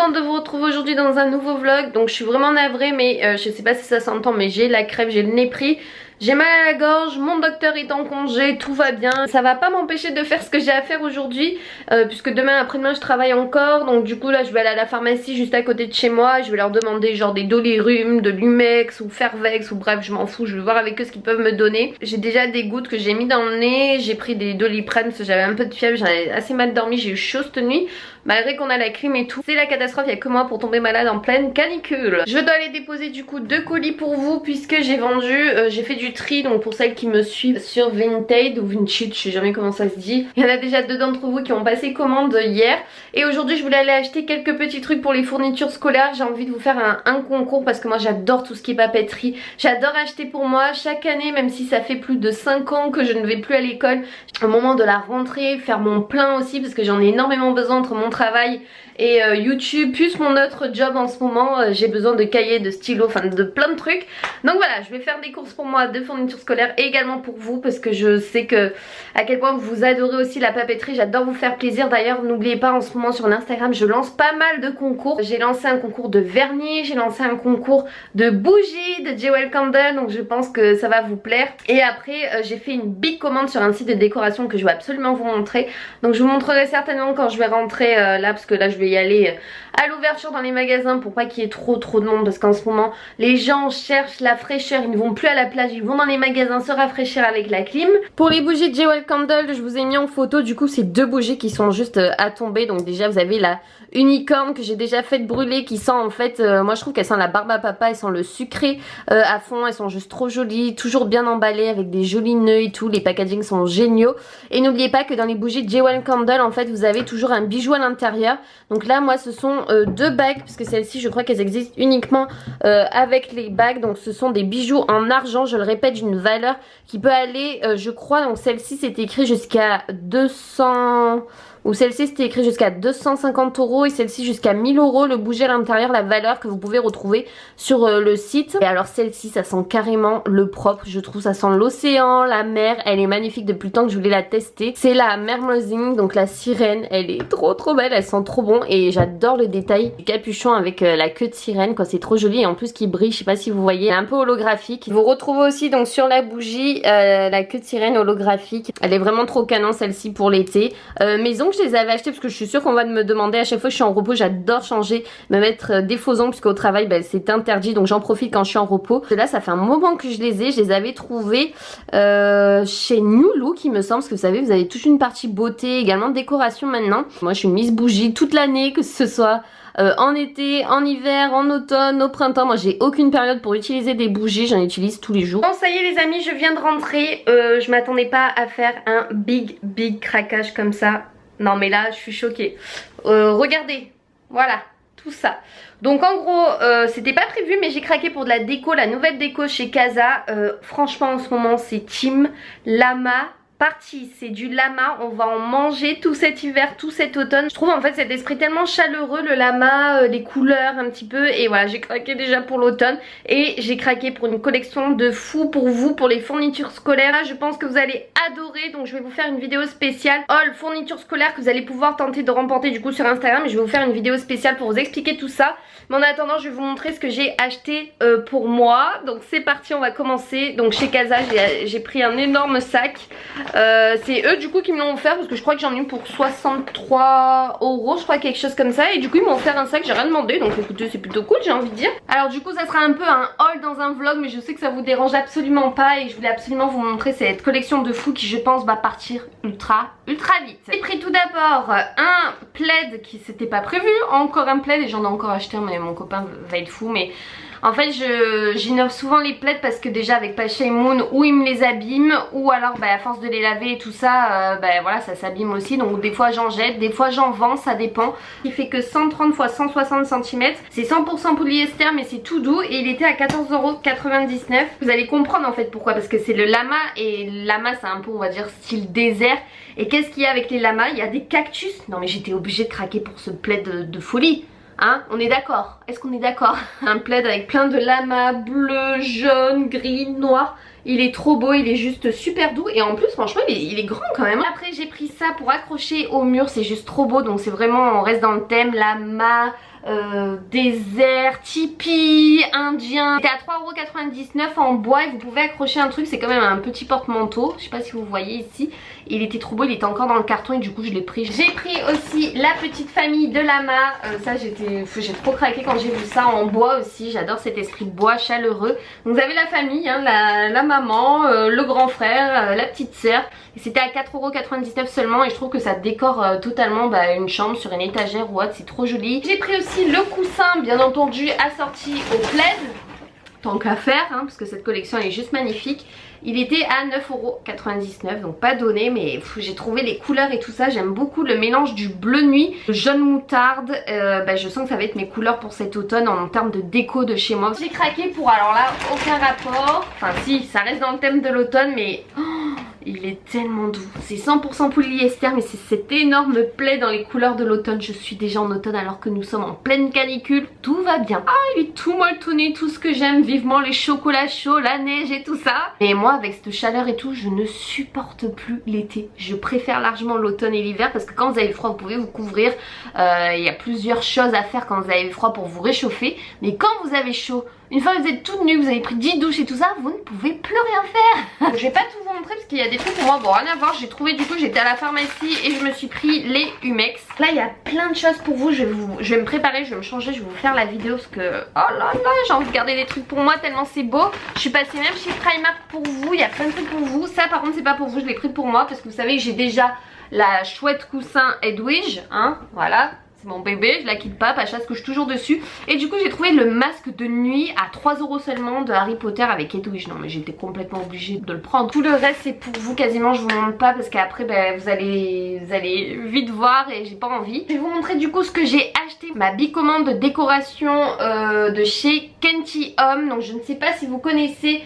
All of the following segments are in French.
contente de vous retrouver aujourd'hui dans un nouveau vlog. Donc je suis vraiment navrée, mais je sais pas si ça s'entend, mais j'ai la crève, j'ai le nez pris. J'ai mal à la gorge, mon docteur est en congé, tout va bien. Ça va pas m'empêcher de faire ce que j'ai à faire aujourd'hui, puisque demain après-demain je travaille encore. Donc du coup là je vais aller à la pharmacie juste à côté de chez moi. Je vais leur demander genre des Dolirum, de Lumex ou Fervex ou bref je m'en fous. Je vais voir avec eux ce qu'ils peuvent me donner. J'ai déjà des gouttes que j'ai mis dans le nez. J'ai pris des Doliprane parce que j'avais un peu de fièvre, j'avais assez mal dormi, j'ai eu chaud cette nuit. Malgré qu'on a la clim et tout, c'est la catastrophe, il n'y a que moi pour tomber malade en pleine canicule. Je dois aller déposer du coup 2 colis pour vous puisque j'ai vendu, j'ai fait du tri. Donc pour celles qui me suivent sur Vinted ou Vinted, je sais jamais comment ça se dit, il y en a déjà 2 d'entre vous qui ont passé commande hier. Et aujourd'hui je voulais aller acheter quelques petits trucs pour les fournitures scolaires. J'ai envie de vous faire un concours parce que moi j'adore tout ce qui est papeterie. J'adore acheter pour moi chaque année, même si ça fait plus de 5 ans que je ne vais plus à l'école. Au moment de la rentrée, faire mon plein aussi parce que j'en ai énormément besoin entre mon travail et YouTube plus mon autre job en ce moment. J'ai besoin de cahiers, de stylos, enfin de plein de trucs. Donc voilà, je vais faire des courses pour moi de fournitures scolaires et également pour vous parce que je sais que à quel point vous adorez aussi la papeterie. J'adore vous faire plaisir. D'ailleurs n'oubliez pas, en ce moment sur l'Instagram je lance pas mal de concours. J'ai lancé un concours de vernis, j'ai lancé un concours de bougies de Jewel Candle, donc je pense que ça va vous plaire. Et après j'ai fait une big commande sur un site de décoration que je vais absolument vous montrer. Donc je vous montrerai certainement quand je vais rentrer là, parce que là je vais y aller à l'ouverture dans les magasins pour pas qu'il y ait trop de monde, parce qu'en ce moment les gens cherchent la fraîcheur, ils ne vont plus à la plage, ils vont dans les magasins se rafraîchir avec la clim. Pour les bougies de Jewel Candle, je vous ai mis en photo du coup ces 2 bougies qui sont juste à tomber. Donc déjà vous avez la unicorne que j'ai déjà fait brûler, qui sent en fait, moi je trouve qu'elle sent la barbe à papa, elle sent le sucré à fond, elles sont juste trop jolies, toujours bien emballées avec des jolis nœuds et tout, les packagings sont géniaux. Et n'oubliez pas que dans les bougies de Jewel Candle en fait vous avez toujours un bijou à l'intérieur. Donc là moi ce sont 2 bagues, puisque celles-ci je crois qu'elles existent uniquement avec les bagues. Donc ce sont des bijoux en argent, je le répète, d'une valeur qui peut aller je crois, donc celle-ci c'était écrit jusqu'à 200... ou celle-ci c'était écrit jusqu'à 250 € et celle-ci jusqu'à 1000 € le bougie à l'intérieur, la valeur que vous pouvez retrouver sur le site. Et alors celle-ci ça sent carrément le propre, je trouve, ça sent l'océan, la mer, elle est magnifique depuis le temps que je voulais la tester. C'est la Mermozing, donc la sirène, elle est trop belle, elle sent trop bon et j'adore le détail du capuchon avec la queue de sirène quoi, c'est trop joli et en plus qui brille, je sais pas si vous voyez, un peu holographique. Vous retrouvez aussi donc sur la bougie la queue de sirène holographique, elle est vraiment trop canon celle-ci pour l'été. Mes ongles je les avais achetés parce que je suis sûre qu'on va me demander à chaque fois que je suis en repos. J'adore changer, me mettre des faux ongles puisqu'au travail c'est interdit, donc j'en profite quand je suis en repos. Là ça fait un moment que je les avais trouvés chez New Look il me semble, parce que vous savez vous avez toute une partie beauté, également décoration maintenant. Moi je suis Miss Bougie toute l'année, que ce soit en été, en hiver, en automne, au printemps. Moi j'ai aucune période pour utiliser des bougies, j'en utilise tous les jours. Bon ça y est les amis, je viens de rentrer. Je m'attendais pas à faire un big craquage comme ça. Non mais là je suis choquée. Regardez, voilà, tout ça. Donc en gros c'était pas prévu, mais j'ai craqué pour de la déco, la nouvelle déco chez Casa. Franchement en ce moment c'est Team Lama partie, c'est du lama, on va en manger tout cet hiver, tout cet automne. Je trouve en fait cet esprit tellement chaleureux, le lama, les couleurs un petit peu, et voilà j'ai craqué déjà pour l'automne et j'ai craqué pour une collection de fou pour vous, pour les fournitures scolaires. Là, je pense que vous allez adorer, donc je vais vous faire une vidéo spéciale haul fournitures scolaires que vous allez pouvoir tenter de remporter du coup sur Instagram, et je vais vous faire une vidéo spéciale pour vous expliquer tout ça. Mais en attendant je vais vous montrer ce que j'ai acheté pour moi. Donc c'est parti, on va commencer. Donc chez Casa j'ai pris un énorme sac. C'est eux du coup qui me l'ont offert parce que je crois que j'en ai eu pour 63 €, je crois, quelque chose comme ça. Et du coup ils m'ont offert un sac, j'ai rien demandé, donc écoutez c'est plutôt cool, j'ai envie de dire. Alors du coup ça sera un peu un haul dans un vlog, mais je sais que ça vous dérange absolument pas et je voulais absolument vous montrer cette collection de fou qui je pense va partir ultra vite. J'ai pris tout d'abord un plaid qui s'était pas prévu, encore un plaid, et j'en ai encore acheté un mais mon copain va être fou. Mais en fait j'innove souvent les plaids parce que déjà avec Pacha et Moon, ou ils me les abîment, ou alors à force de les laver et tout ça voilà ça s'abîme aussi. Donc des fois j'en jette, des fois j'en vends, ça dépend. Il fait que 130 x 160 cm, c'est 100% polyester mais c'est tout doux et il était à 14,99 €. Vous allez comprendre en fait pourquoi, parce que c'est le lama, et le lama c'est un peu on va dire style désert. Et qu'est-ce qu'il y a avec les lamas? Il y a des cactus. Non mais j'étais obligée de craquer pour ce plaid de folie. Hein, on est d'accord? Est-ce qu'on est d'accord? Un plaid avec plein de lamas bleu, jaune, gris, noir. Il est trop beau, il est juste super doux et en plus franchement il est grand quand même. Après j'ai pris ça pour accrocher au mur, c'est juste trop beau, donc c'est vraiment, on reste dans le thème lama, désert, tipi, indien. C'était à 3,99 € en bois et vous pouvez accrocher un truc, c'est quand même un petit porte-manteau. Je sais pas si vous voyez ici. Il était trop beau, il était encore dans le carton et du coup je l'ai pris. J'ai pris aussi la petite famille de lama. Ça j'ai trop craqué quand j'ai vu ça en bois aussi. J'adore cet esprit de bois chaleureux. Donc vous avez la famille, hein, la maman, le grand frère, la petite sœur. Et c'était à 4,99 € seulement et je trouve que ça décore totalement une chambre sur une étagère ou autre. C'est trop joli. J'ai pris aussi le coussin bien entendu assorti au plaid. Tant qu'à faire, hein, parce que cette collection elle est juste magnifique. Il était à 9,99 €, donc pas donné, mais j'ai trouvé les couleurs et tout ça. J'aime beaucoup le mélange du bleu nuit, le jaune moutarde. Je sens que ça va être mes couleurs pour cet automne en termes de déco de chez moi. J'ai craqué pour, alors là, aucun rapport. Enfin si, ça reste dans le thème de l'automne, mais... il est tellement doux. C'est 100% polyester, mais c'est cet énorme plaid dans les couleurs de l'automne. Je suis déjà en automne alors que nous sommes en pleine canicule. Tout va bien. Ah, il est tout molletonné, tout ce que j'aime. Vivement les chocolats chauds, la neige et tout ça. Et moi, avec cette chaleur et tout, je ne supporte plus l'été. Je préfère largement l'automne et l'hiver parce que quand vous avez froid, vous pouvez vous couvrir. Il y a plusieurs choses à faire quand vous avez froid pour vous réchauffer. Mais quand vous avez chaud, une fois que vous êtes toute nue, vous avez pris 10 douches et tout ça, vous ne pouvez plus rien faire. Je vais pas tout vous montrer parce qu'il y a des trucs pour moi, bon rien à voir. J'ai trouvé, du coup j'étais à la pharmacie et je me suis pris les Humex. Là il y a plein de choses pour vous. Je vais me préparer, je vais me changer, je vais vous faire la vidéo parce que oh là là, j'ai envie de garder des trucs pour moi tellement c'est beau. Je suis passée même chez Primark pour vous, il y a plein de trucs pour vous. Ça par contre c'est pas pour vous, je l'ai pris pour moi parce que vous savez que j'ai déjà la chouette coussin Edwige, hein, voilà. C'est mon bébé, je la quitte pas, Pacha se couche toujours dessus. Et du coup j'ai trouvé le masque de nuit à 3 € seulement de Harry Potter avec Edwige. Non mais j'étais complètement obligée de le prendre. Tout le reste c'est pour vous, quasiment je vous montre pas parce qu'après vous allez vite voir et j'ai pas envie. Je vais vous montrer du coup ce que j'ai acheté. Ma bicommande de décoration de chez Kenty Home. Donc je ne sais pas si vous connaissez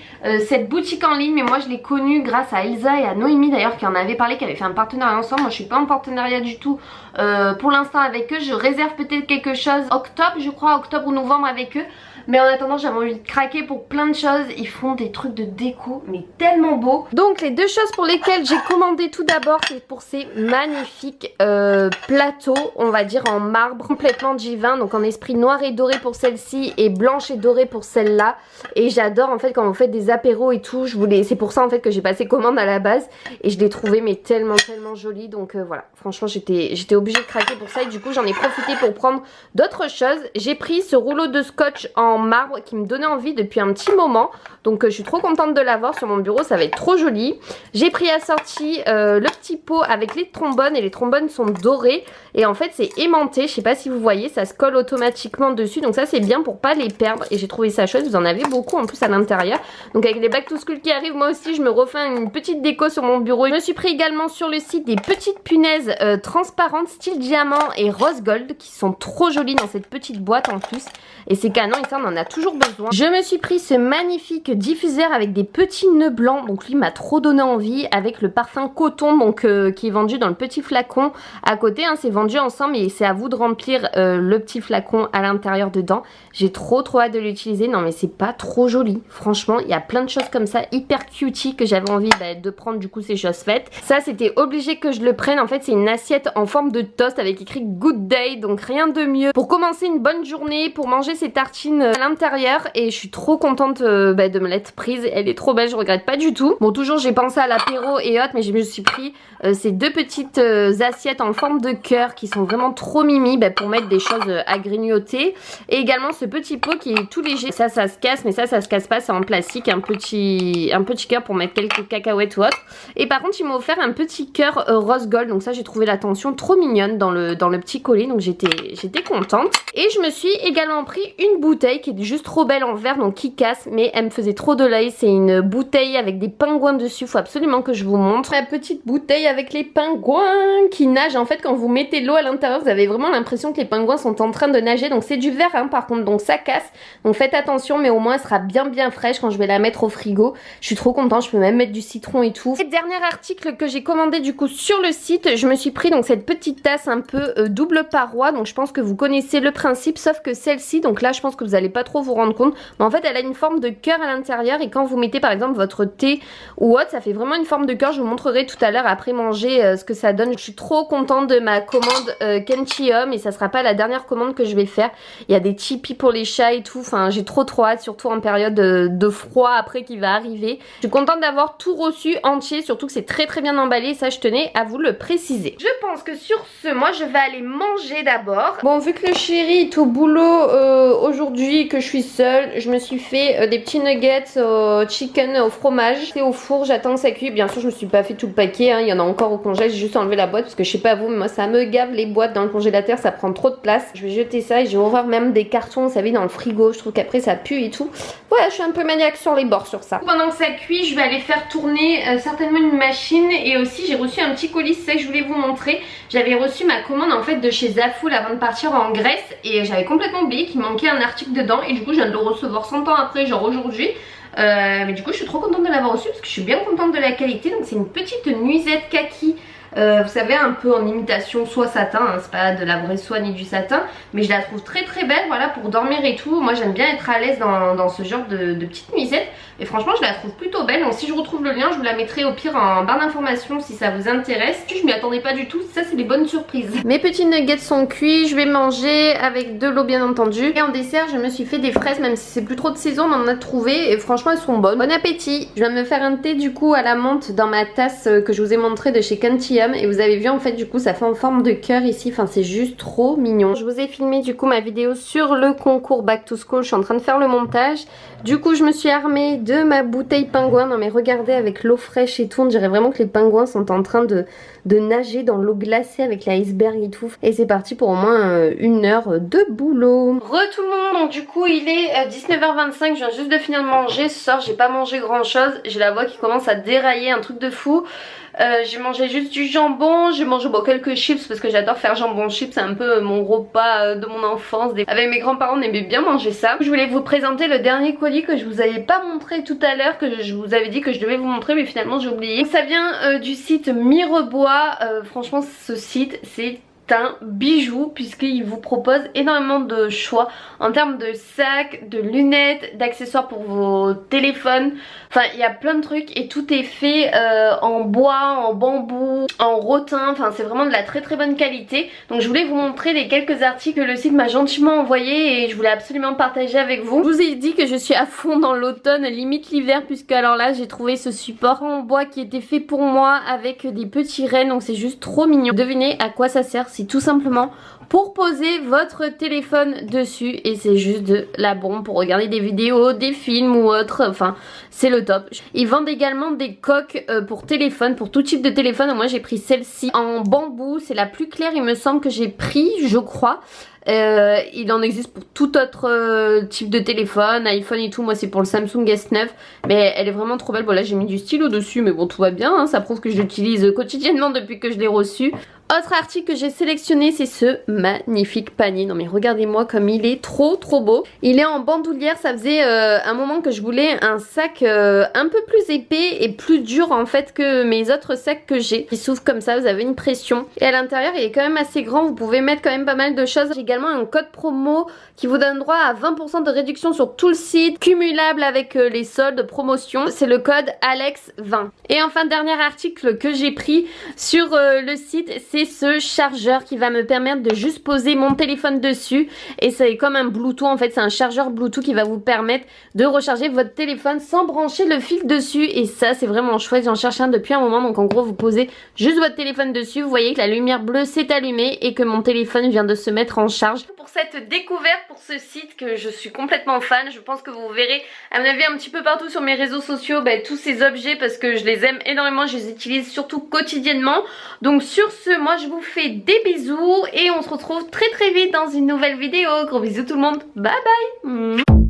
cette boutique en ligne, mais moi je l'ai connue grâce à Elsa et à Noémie d'ailleurs qui en avait parlé, qui avait fait un partenariat ensemble. Moi je suis pas en partenariat du tout pour l'instant avec eux. Je réserve peut-être quelque chose octobre, je crois, octobre ou novembre avec eux. Mais en attendant j'avais envie de craquer pour plein de choses. Ils font des trucs de déco mais tellement beaux. Donc les deux choses pour lesquelles j'ai commandé tout d'abord, c'est pour ces magnifiques plateaux, on va dire en marbre, complètement divin. Donc en esprit noir et doré pour celle-ci et blanche et dorée pour celle-là. Et j'adore en fait quand vous faites des apéros et tout. C'est pour ça en fait que j'ai passé commande à la base. Et je l'ai trouvé mais tellement joli. Donc voilà, franchement j'étais obligée de craquer pour ça. Et du coup j'en ai profité pour prendre d'autres choses. J'ai pris ce rouleau de scotch en marbre qui me donnait envie depuis un petit moment. Donc je suis trop contente de l'avoir sur mon bureau, ça va être trop joli. J'ai pris assorti le petit pot avec les trombones et les trombones sont dorés. Et en fait c'est aimanté, je sais pas si vous voyez, ça se colle automatiquement dessus. Donc ça c'est bien pour pas les perdre et j'ai trouvé ça chouette. Vous en avez beaucoup en plus à l'intérieur. Donc avec les back to school qui arrivent, moi aussi je me refais une petite déco sur mon bureau. Je me suis pris également sur le site des petites punaises transparentes style diamant et rose gold qui sont trop jolies dans cette petite boîte en plus. Et c'est canon et ça on en a toujours besoin. Je me suis pris ce magnifique diffuseur avec des petits nœuds blancs. Donc lui m'a trop donné envie avec le parfum coton donc qui est vendu dans le petit flacon à côté. Hein, c'est vendu ensemble et c'est à vous de remplir le petit flacon à l'intérieur dedans. J'ai trop hâte de l'utiliser. Non mais c'est pas trop joli. Franchement il y a plein de choses comme ça hyper cutie que j'avais envie de prendre, du coup c'est chose faite. Ça c'était obligé que je le prenne. En fait c'est une assiette en forme de toast avec écrit Good Day. Donc rien de mieux pour commencer une bonne journée, pour manger ces tartines à l'intérieur. Et je suis trop contente de me l'être prise. Elle est trop belle, je regrette pas du tout. Bon toujours j'ai pensé à l'apéro et autres, mais je me suis pris ces deux petites assiettes en forme de cœur qui sont vraiment trop mimi pour mettre des choses à grignoter. Et également ce petit pot qui est tout léger. Ça se casse, mais ça se casse pas, c'est en plastique. Un petit cœur pour mettre quelques cacahuètes ou autre. Et par contre il m'a offert un petit cœur rose gold. Donc ça j'ai trouvé l'attention trop mignonne dans le petit collier. Donc j'étais contente. Et je me suis également pris une bouteille qui est juste trop belle en verre, donc qui casse, mais elle me faisait trop de l'œil. C'est une bouteille avec des pingouins dessus, faut absolument que je vous montre. Ma petite bouteille avec les pingouins qui nagent. En fait quand vous mettez l'eau à l'intérieur vous avez vraiment l'impression que les pingouins sont en train de nager. Donc c'est du verre hein, par contre, donc ça casse. Donc faites attention, mais au moins elle sera bien fraîche quand je vais la mettre au frigo. Je suis trop contente, je peux même mettre du citron et tout. Et dernier article que j'ai commandé du coup sur le site, je me suis pris donc cette petite tasse un peu double parois, donc je pense que vous connaissez le principe, sauf que celle-ci, donc là je pense que vous n'allez pas trop vous rendre compte, mais en fait elle a une forme de cœur à l'intérieur et quand vous mettez par exemple votre thé ou autre, ça fait vraiment une forme de cœur. Je vous montrerai tout à l'heure après manger ce que ça donne. Je suis trop contente de ma commande Kenchi Home et ça sera pas la dernière commande que je vais faire. Il y a des chippies pour les chats et tout, enfin j'ai trop hâte, surtout en période de froid après qui va arriver. Je suis contente d'avoir tout reçu entier, surtout que c'est très bien emballé, ça je tenais à vous le préciser. Je pense que sur ce, moi je vais aller manger d'abord. Bon, vu que le chéri est au boulot aujourd'hui, que je suis seule, je me suis fait des petits nuggets au chicken au fromage. C'est au four, j'attends que ça cuise. Bien sûr je me suis pas fait tout le paquet, hein. Il y en a encore au congèle, j'ai juste enlevé la boîte parce que je sais pas vous, mais moi ça me gave les boîtes dans le congélateur, ça prend trop de place. Je vais jeter ça et j'ai horreur même des cartons, vous savez, dans le frigo, je trouve qu'après ça pue et tout. Voilà, je suis un peu maniaque sur les bords sur ça. Pendant que ça cuit, je vais aller faire tourner certainement une machine et aussi j'ai reçu un petit colis, c'est ça que je voulais vous montrer. J'avais reçu ma commande en fait de chez Zaful avant de partir en Grèce et j'avais complètement oublié qu'il manquait un article dedans et du coup je viens de le recevoir 100 ans après, genre aujourd'hui. Mais du coup je suis trop contente de l'avoir reçu parce que je suis bien contente de la qualité. Donc c'est une petite nuisette kaki. Vous savez, un peu en imitation soie satin, hein, c'est pas de la vraie soie ni du satin, mais je la trouve très belle, voilà, pour dormir et tout. Moi j'aime bien être à l'aise dans ce genre de petite nuisette et franchement je la trouve plutôt belle. Donc si je retrouve le lien, je vous la mettrai au pire en barre d'informations si ça vous intéresse. Je m'y attendais pas du tout, ça c'est des bonnes surprises. Mes petits nuggets sont cuits, je vais manger avec de l'eau bien entendu. Et en dessert je me suis fait des fraises, même si c'est plus trop de saison, on en a trouvé et franchement elles sont bonnes. Bon appétit. Je vais me faire un thé du coup à la menthe dans ma tasse que je vous ai montré de chez Kenchi. Et vous avez vu en fait du coup ça fait en forme de cœur ici, enfin c'est juste trop mignon. Je vous ai filmé du coup ma vidéo sur le concours Back to School, je suis en train de faire le montage. Du coup je me suis armée de ma bouteille pingouin. Non mais regardez, avec l'eau fraîche et tout, on dirait vraiment que les pingouins sont en train de nager dans l'eau glacée avec l'iceberg et tout. Et c'est parti pour au moins une heure de boulot. Tout le monde, donc du coup il est 19h25, je viens juste de finir de manger. Ce soir j'ai pas mangé grand chose, j'ai la voix qui commence à dérailler, un truc de fou. J'ai mangé juste du jambon, j'ai mangé quelques chips parce que j'adore faire jambon chips, c'est un peu mon repas de mon enfance. Avec mes grands-parents on aimait bien manger ça. Je voulais vous présenter le dernier colis que je vous avais pas montré tout à l'heure, que je vous avais dit que je devais vous montrer mais finalement j'ai oublié. Ça vient du site Mirebois, franchement ce site c'est un bijou puisqu'il vous propose énormément de choix en termes de sacs, de lunettes, d'accessoires pour vos téléphones. Enfin il y a plein de trucs et tout est fait en bois, en bambou, en rotin. Enfin c'est vraiment de la très bonne qualité. Donc je voulais vous montrer les quelques articles que le site m'a gentiment envoyés et je voulais absolument partager avec vous. Je vous ai dit que je suis à fond dans l'automne, limite l'hiver, puisque alors là j'ai trouvé ce support en bois qui était fait pour moi avec des petits rennes, donc c'est juste trop mignon. Devinez à quoi ça sert? C'est tout simplement pour poser votre téléphone dessus et c'est juste de la bombe pour regarder des vidéos, des films ou autre. Enfin c'est le top. Ils vendent également des coques pour téléphone, pour tout type de téléphone. Moi j'ai pris celle-ci en bambou, c'est la plus claire il me semble que j'ai pris, je crois. Il en existe pour tout autre type de téléphone, iPhone et tout. Moi c'est pour le Samsung S9, mais elle est vraiment trop belle. Bon là j'ai mis du stylo dessus mais bon tout va bien, hein. Ça prouve que je l'utilise quotidiennement depuis que je l'ai reçu. Autre article que j'ai sélectionné, c'est ce magnifique panier. Non mais regardez-moi comme il est trop beau. Il est en bandoulière, ça faisait un moment que je voulais un sac un peu plus épais et plus dur en fait que mes autres sacs que j'ai. Il s'ouvre comme ça, vous avez une pression. Et à l'intérieur il est quand même assez grand, vous pouvez mettre quand même pas mal de choses. J'ai également un code promo qui vous donne droit à 20% de réduction sur tout le site, cumulable avec les soldes promotion. C'est le code ALEX20. Et enfin dernier article que j'ai pris sur le site, c'est ce chargeur qui va me permettre de juste poser mon téléphone dessus et c'est comme un Bluetooth en fait, c'est un chargeur Bluetooth qui va vous permettre de recharger votre téléphone sans brancher le fil dessus et ça c'est vraiment chouette, j'en cherche un depuis un moment. Donc en gros vous posez juste votre téléphone dessus, vous voyez que la lumière bleue s'est allumée et que mon téléphone vient de se mettre en charge. Pour cette découverte, pour ce site que je suis complètement fan, je pense que vous verrez à mon avis un petit peu partout sur mes réseaux sociaux tous ces objets parce que je les aime énormément, je les utilise surtout quotidiennement. Donc sur ce, moi je vous fais des bisous et on se retrouve très vite dans une nouvelle vidéo. Gros bisous tout le monde, bye bye.